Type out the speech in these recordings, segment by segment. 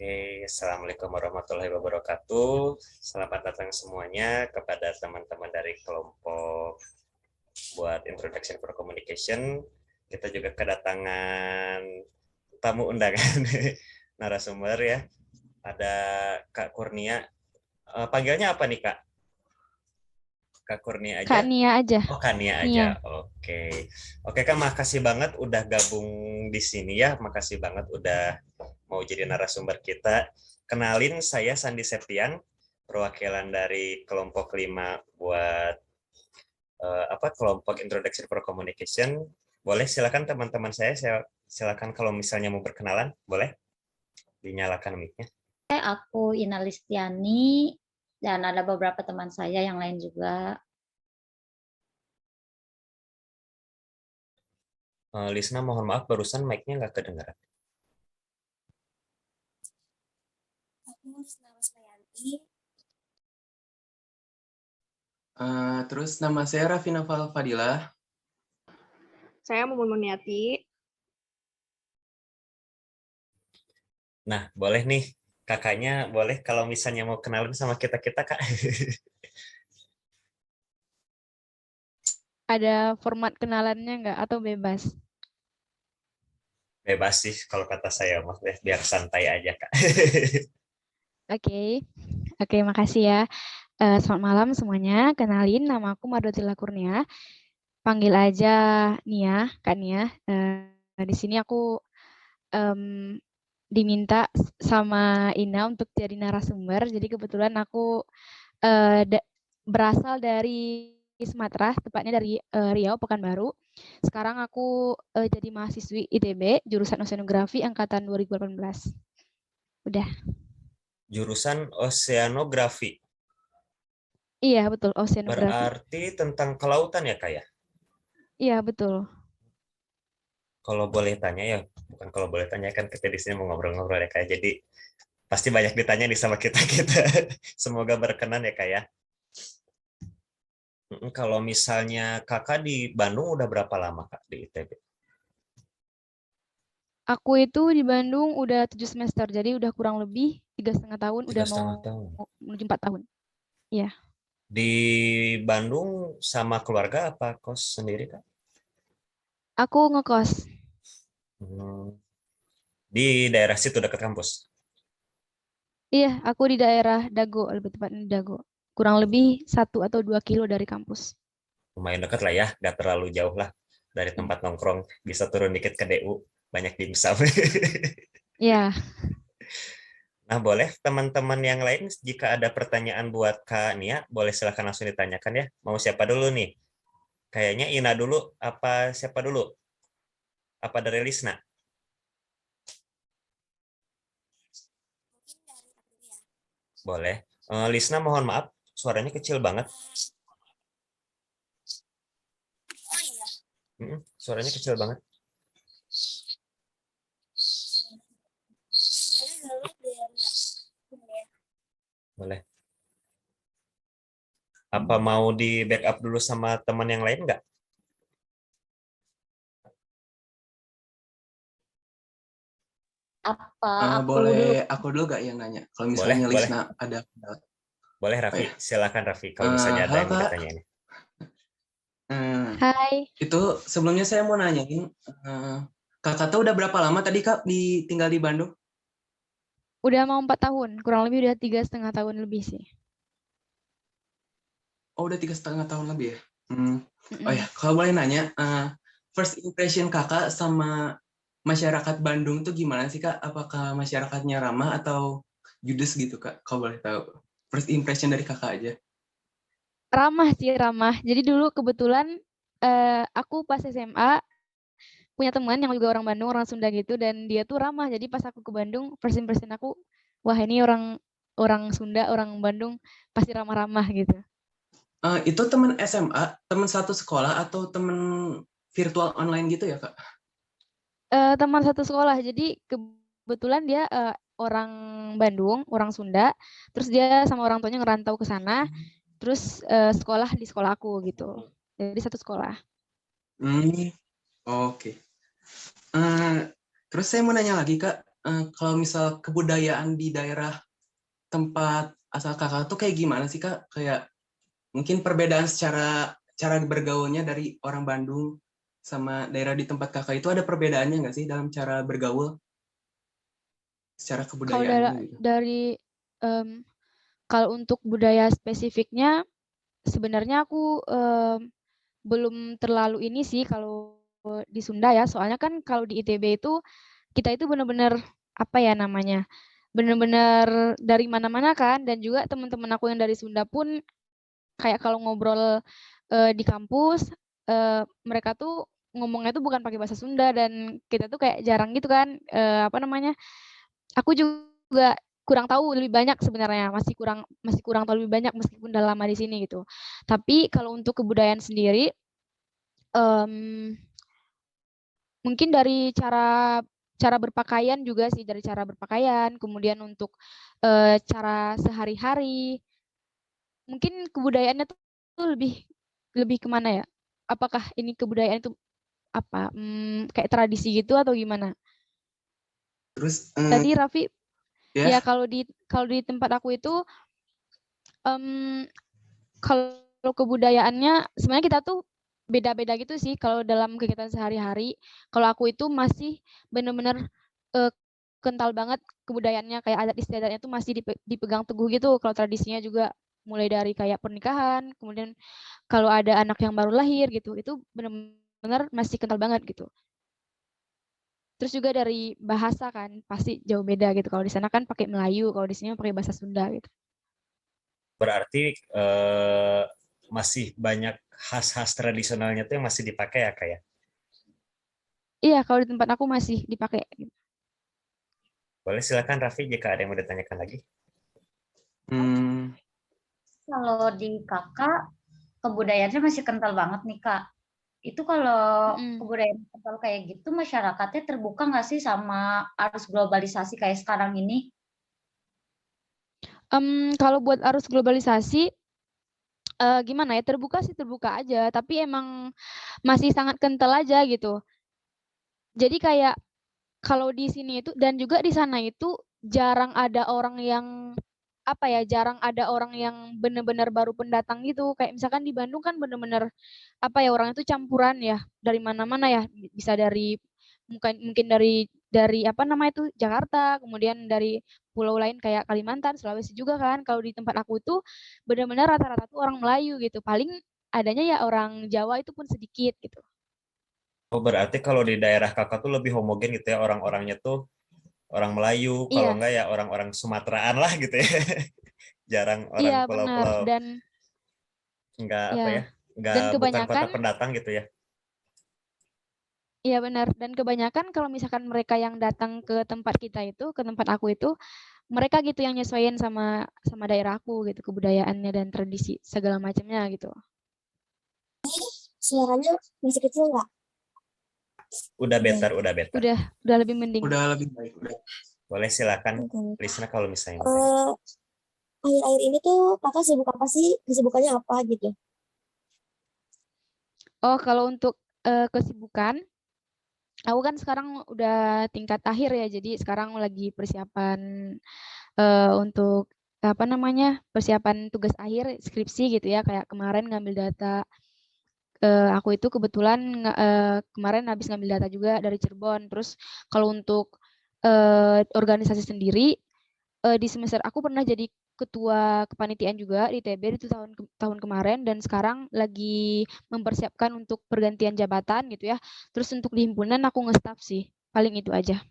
Oke, Assalamualaikum warahmatullahi wabarakatuh. Selamat datang semuanya kepada teman-teman dari kelompok buat Introduction for Communication. Kita juga kedatangan tamu undangan narasumber ya. Ada Kak Kurnia. Panggilnya apa nih Kak? Kak Kurnia Kak aja? Nia aja. Oh, Kak Nia Nia. aja. Oke. Oke Kak, makasih banget udah gabung di sini ya. Makasih banget udah mau jadi narasumber kita. Kenalin, saya Sandi Septian, perwakilan dari kelompok 5 buat kelompok Introduction for Communication. Boleh silakan teman-teman saya silakan kalau misalnya mau berkenalan, boleh dinyalakan mic-nya. Aku Ina Listiani dan ada beberapa teman saya yang lain juga. Lisna, mohon maaf barusan mic-nya nggak kedengaran. Aku Lisna Rusmayanti. Terus nama saya Raffi Naval Fadilah. Saya Mumun Muniati. Nah, boleh nih kakaknya, boleh kalau misalnya mau kenalan sama kita-kita, Kak. Ada format kenalannya nggak atau bebas? Bebas sih kalau kata saya, Mas, biar santai aja, Kak. Oke, makasih ya. Selamat malam semuanya. Kenalin, nama aku Mardotila Kurnia. Panggil aja Nia, Kak Nia. Di sini aku diminta sama Ina untuk jadi narasumber. Jadi kebetulan aku berasal dari Sumatera, tepatnya dari Riau, Pekanbaru. Sekarang aku jadi mahasiswi ITB, jurusan Oceanografi angkatan 2018. Udah. Jurusan Oceanografi. Iya, betul, Oceanografi. Berarti tentang kelautan ya, Kak ya? Iya, betul. Kalau boleh tanya ya, bukan kalau boleh tanya kan kita di sini mau ngobrol-ngobrol ya, Kak. Jadi pasti banyak ditanya nih sama kita-kita. Semoga berkenan ya, Kak ya. Kalau misalnya Kakak di Bandung udah berapa lama, Kak, di ITB? Aku itu di Bandung udah 7 semester, jadi udah kurang lebih 3,5 tahun, udah mau 3,5 tahun. menuju 4 tahun. Iya. Di Bandung sama keluarga apa kos sendiri, Kak? Aku ngekos. Di daerah situ dekat kampus? Iya, aku di daerah Dago, lebih tepatnya di Dago. Kurang lebih 1 atau 2 kilo dari kampus. Lumayan dekat lah ya, nggak terlalu jauh lah dari tempat nongkrong. Bisa turun dikit ke DU, banyak dimsum. Iya. Nah, boleh teman-teman yang lain jika ada pertanyaan buat Kak Nia, boleh silahkan langsung ditanyakan ya. Mau siapa dulu nih? Kayaknya Ina dulu, apa siapa dulu? Apa dari Lisna? Mungkin dari aku dulu ya. Boleh. Lisna, mohon maaf, suaranya kecil banget. Oh iya. Suaranya kecil banget. Saya dulu dari Boleh. Apa mau di backup dulu sama teman yang lain nggak? Apa aku Boleh dulu? aku dulu gak yang nanya? Kalau Boleh, misalnya boleh. Lisna ada pendapat. Boleh, Raffi. ya. Silakan, Raffi, kalau misalnya ada Halo yang mau Kak. ditanya ini. Hai. Itu sebelumnya saya mau nanyain, Kakak tuh udah berapa lama tadi Kak tinggal di Bandung? Udah mau 4 tahun, kurang lebih udah 3,5 tahun lebih sih. Oh udah 3,5 tahun lebih ya? Oh ya, kalau boleh nanya, first impression Kakak sama masyarakat Bandung tuh gimana sih Kak? Apakah masyarakatnya ramah atau judes gitu Kak? Kalau boleh tahu. First impression dari Kakak aja. Ramah sih, ramah. Jadi dulu kebetulan aku pas SMA punya teman yang juga orang Bandung, orang Sunda gitu, dan dia tuh ramah. Jadi pas aku ke Bandung, first impression aku, wah ini orang Sunda, orang Bandung pasti ramah-ramah gitu. Itu teman SMA, teman satu sekolah atau teman virtual online gitu ya Kak? Teman satu sekolah. Jadi kebetulan dia orang Bandung, orang Sunda, terus dia sama orang tuanya ngerantau ke sana, terus sekolah di sekolah aku gitu. Jadi satu sekolah. Oke. Terus saya mau nanya lagi Kak, kalau misal kebudayaan di daerah tempat asal kakak tuh kayak gimana sih Kak? Kayak mungkin perbedaan secara cara bergaulnya dari orang Bandung sama daerah di tempat kakak itu ada perbedaannya nggak sih dalam cara bergaul secara Kalau kebudayaannya gitu? dari kalau untuk budaya spesifiknya sebenarnya aku belum terlalu ini sih kalau di Sunda ya. Soalnya kan kalau di ITB itu kita itu benar-benar apa ya namanya? Benar-benar dari mana-mana kan, dan juga teman-teman aku yang dari Sunda pun kayak kalau ngobrol di kampus mereka tuh ngomongnya tuh bukan pakai bahasa Sunda, dan kita tuh kayak jarang gitu kan apa namanya? Aku juga kurang tahu lebih banyak sebenarnya, masih kurang tahu lebih banyak meskipun udah lama di sini gitu. Tapi kalau untuk kebudayaan sendiri mungkin dari cara berpakaian juga sih, dari cara berpakaian, kemudian untuk cara sehari-hari. Mungkin kebudayaannya tuh lebih kemana ya? Apakah ini kebudayaan itu apa? Kayak tradisi gitu atau gimana? Terus Tadi Raffi ya ya kalau di tempat aku itu kalau kebudayaannya sebenarnya kita tuh beda-beda gitu sih kalau dalam kegiatan sehari-hari. Kalau aku itu masih benar-benar kental banget kebudayaannya, kayak adat istiadatnya tuh masih dipegang teguh gitu. Kalau tradisinya juga mulai dari kayak pernikahan, kemudian kalau ada anak yang baru lahir gitu, itu benar-benar masih kental banget gitu. Terus juga dari bahasa kan pasti jauh beda gitu. Kalau di sana kan pakai Melayu, kalau di sini pakai bahasa Sunda gitu. Berarti masih banyak khas-khas tradisionalnya tuh yang masih dipakai ya, Kak ya? Iya, kalau di tempat aku masih dipakai. Boleh silakan Raffi jika ada yang mau ditanyakan lagi. Kalau di kakak kebudayaannya masih kental banget nih Kak. Itu kalau kebudayaan kental kayak gitu masyarakatnya terbuka nggak sih sama arus globalisasi kayak sekarang ini? Kalau buat arus globalisasi gimana ya, terbuka sih terbuka aja, tapi emang masih sangat kental aja gitu. Jadi kayak kalau di sini itu dan juga di sana itu jarang ada orang yang apa ya, jarang ada orang yang benar-benar baru pendatang gitu. Kayak misalkan di Bandung kan benar-benar apa ya, orang itu campuran ya, dari mana-mana ya, bisa dari mungkin dari apa namanya itu Jakarta, kemudian dari pulau lain kayak Kalimantan, Sulawesi juga kan. Kalau di tempat aku itu benar-benar rata-rata tuh orang Melayu gitu. Paling adanya ya orang Jawa itu pun sedikit gitu. Oh, berarti kalau di daerah kakak tuh lebih homogen gitu ya, orang-orangnya tuh orang Melayu, kalau Iya, enggak ya orang-orang Sumateraan lah gitu ya. Jarang orang iya benar, pulau-pulau, dan enggak apa ya, ya enggak dan bukan kota kebanyakan pendatang gitu ya. iya benar, dan kebanyakan kalau misalkan mereka yang datang ke tempat kita itu, ke tempat aku itu, mereka gitu yang nyesuaiin sama daerah aku gitu, kebudayaannya dan tradisi segala macamnya gitu. Suaranya masih kecil nggak? Udah better, udah better. Udah lebih mending. udah lebih baik udah. Boleh silakan Oke. Lisna kalau misalnya mau tanya. Akhir-akhir ini tuh kakak sibuk apa sih? Kesibukannya apa gitu? Oh, kalau untuk kesibukan, aku kan sekarang udah tingkat akhir ya, jadi sekarang lagi persiapan untuk apa namanya, persiapan tugas akhir skripsi gitu ya, kayak kemarin ngambil data. Aku itu kebetulan kemarin habis ngambil data juga dari Cirebon. Terus kalau untuk organisasi sendiri di semester aku pernah jadi ketua kepanitiaan juga di TB itu tahun kemarin, dan sekarang lagi mempersiapkan untuk pergantian jabatan gitu ya. Terus untuk di himpunan aku nge-staff sih. Paling itu aja.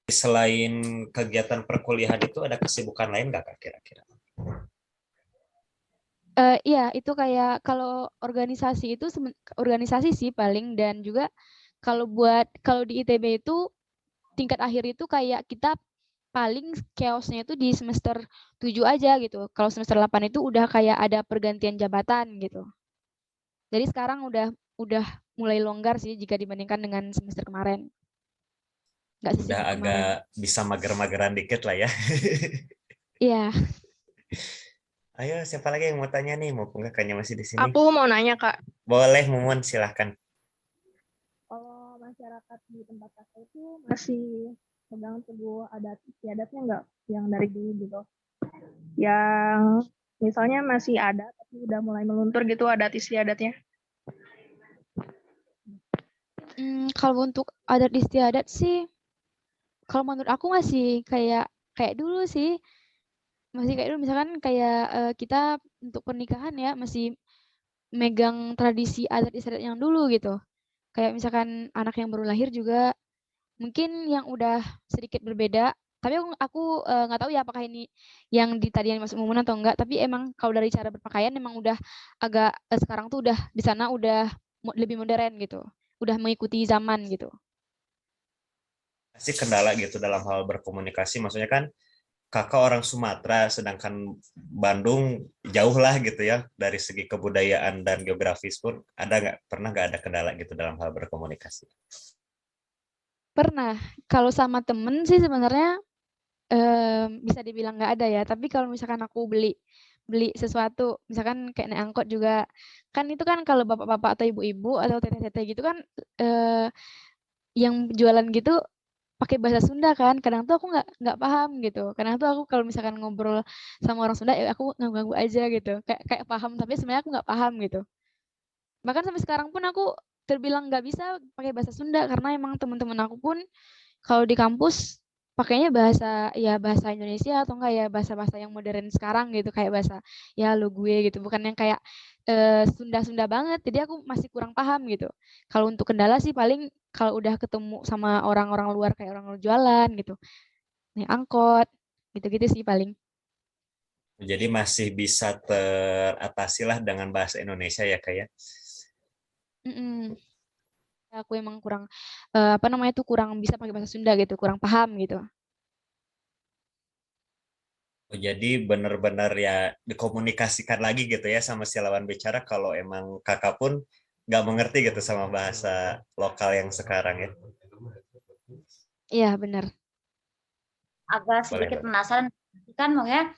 Selain kegiatan perkuliahan itu ada kesibukan lain nggak Kak kira-kira? Iya, itu kayak kalau organisasi itu organisasi sih paling, dan juga kalau di ITB itu tingkat akhir itu kayak kita paling chaosnya itu di semester 7 aja gitu. Kalau semester 8 itu udah kayak ada pergantian jabatan gitu. Jadi sekarang udah mulai longgar sih jika dibandingkan dengan semester kemarin. Nggak Udah sesibuk agak kemarin. bisa mager-mageran dikit lah ya. Iya. Ayo, siapa lagi yang mau tanya nih? Mumpung kakaknya masih di sini. Aku mau nanya, Kak. Boleh, Mumun, silahkan. Kalau masyarakat di tempat kakak itu masih pegang teguh adat istiadatnya nggak yang dari dulu gitu. Yang misalnya masih ada tapi udah mulai meluntur gitu adat istiadatnya. Kalau untuk adat istiadat sih, kalau menurut aku masih kayak dulu sih. Masih kayak dulu misalkan kayak kita untuk pernikahan ya masih megang tradisi adat istiadat yang dulu gitu. Kayak misalkan anak yang baru lahir juga mungkin yang udah sedikit berbeda, tapi aku nggak tahu ya apakah ini yang tadi yang masuk momen atau enggak, tapi emang kalau dari cara berpakaian emang udah agak sekarang tuh udah di sana udah lebih modern gitu. Udah mengikuti zaman gitu. Pasti kendala gitu dalam hal berkomunikasi, maksudnya kan kakak orang Sumatera, sedangkan Bandung jauh lah gitu ya dari segi kebudayaan dan geografis pun pernah nggak ada kendala gitu dalam hal berkomunikasi? Pernah. Kalau sama temen sih sebenarnya bisa dibilang nggak ada ya. Tapi kalau misalkan aku beli sesuatu, misalkan kayak naik angkot juga, kan itu kan kalau bapak-bapak atau ibu-ibu atau teteh-teteh gitu kan yang jualan gitu pakai bahasa Sunda kan. Kadang tuh aku nggak paham gitu. Kadang tuh aku kalau misalkan ngobrol sama orang Sunda ya aku nganggu-nganggu aja gitu. Kayak paham tapi sebenarnya aku nggak paham gitu. Bahkan sampai sekarang pun aku terbilang nggak bisa pakai bahasa Sunda karena emang teman-teman aku pun kalau di kampus pakainya bahasa Indonesia atau enggak ya bahasa-bahasa yang modern sekarang gitu kayak bahasa ya lo gue gitu bukan yang kayak Sunda-Sunda banget jadi aku masih kurang paham gitu. Kalau untuk kendala sih paling kalau udah ketemu sama orang-orang luar kayak orang luar jualan gitu naik angkot gitu-gitu sih paling. Jadi masih bisa teratasi lah dengan bahasa Indonesia ya Kak ya. Aku emang kurang apa namanya tuh kurang bisa pakai bahasa Sunda gitu kurang paham gitu. Jadi benar-benar ya dikomunikasikan lagi gitu ya sama si lawan bicara kalau emang kakak pun nggak mengerti gitu sama bahasa lokal yang sekarang ya. Iya benar. Agak sedikit penasaran kan maksudnya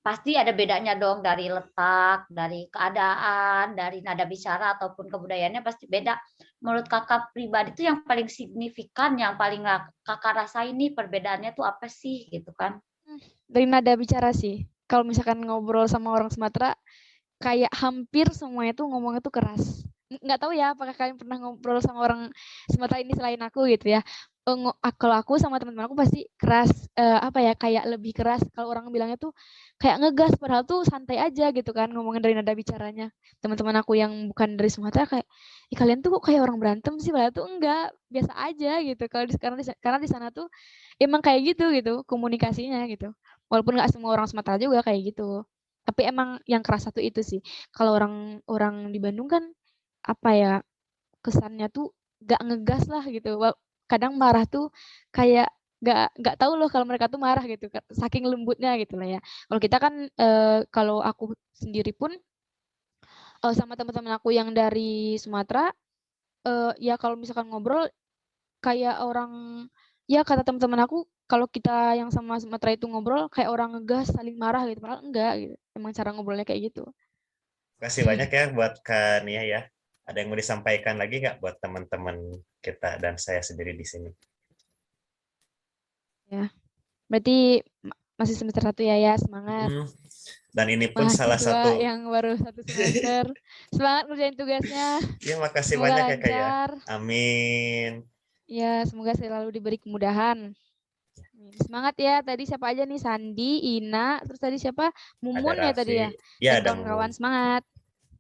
pasti ada bedanya dong dari letak, dari keadaan, dari nada bicara ataupun kebudayaannya pasti beda. Menurut kakak pribadi itu yang paling signifikan, yang paling kakak rasain nih perbedaannya tuh apa sih gitu kan? Dari nada bicara sih. Kalau misalkan ngobrol sama orang Sumatera, kayak hampir semuanya tuh ngomongnya tuh keras. Nggak tahu ya apakah kalian pernah ngobrol sama orang Sumatera ini selain aku gitu ya. Kalau aku sama teman-teman aku pasti keras, apa ya, kayak lebih keras. Kalau orang bilangnya tuh kayak ngegas, padahal tuh santai aja gitu kan ngomongin dari nada bicaranya. Teman-teman aku yang bukan dari Sumatera kayak, ih kalian tuh kok kayak orang berantem sih, padahal tuh enggak, biasa aja gitu. Karena di sana tuh emang kayak gitu komunikasinya gitu. Walaupun nggak semua orang Sumatera juga kayak gitu. Tapi emang yang keras satu itu sih. Kalau orang di Bandung kan apa ya kesannya tuh gak ngegas lah gitu. Kadang marah tuh kayak nggak tahu loh kalau mereka tuh marah gitu. Saking lembutnya gitu lah ya. Kalau kita kan kalau aku sendiri pun sama teman-teman aku yang dari Sumatera ya kalau misalkan ngobrol kayak orang ya kata teman-teman aku kalau kita yang sama Sumatera itu ngobrol kayak orang ngegas saling marah gitu padahal enggak gitu emang cara ngobrolnya kayak gitu. Kasih banyak ya buat Kak Nia ya. Ada yang mau disampaikan lagi nggak buat teman-teman kita dan saya sendiri di sini? Ya berarti masih semester 1 ya semangat. Dan ini pun salah satu yang baru 1 semester semangat ngerjain tugasnya. Ya makasih semoga banyak lancar. ya Kak ya. Amin. Ya semoga selalu diberi kemudahan. Semangat ya. Tadi siapa aja nih? Sandi, Ina, terus tadi siapa? Mumun ya tadi ya. Ya, Dan kawan-kawan semangat.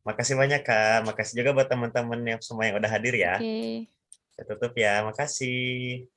Makasih banyak Kak. Makasih juga buat teman-teman yang semua yang udah hadir ya. Oke. Saya tutup ya. Makasih.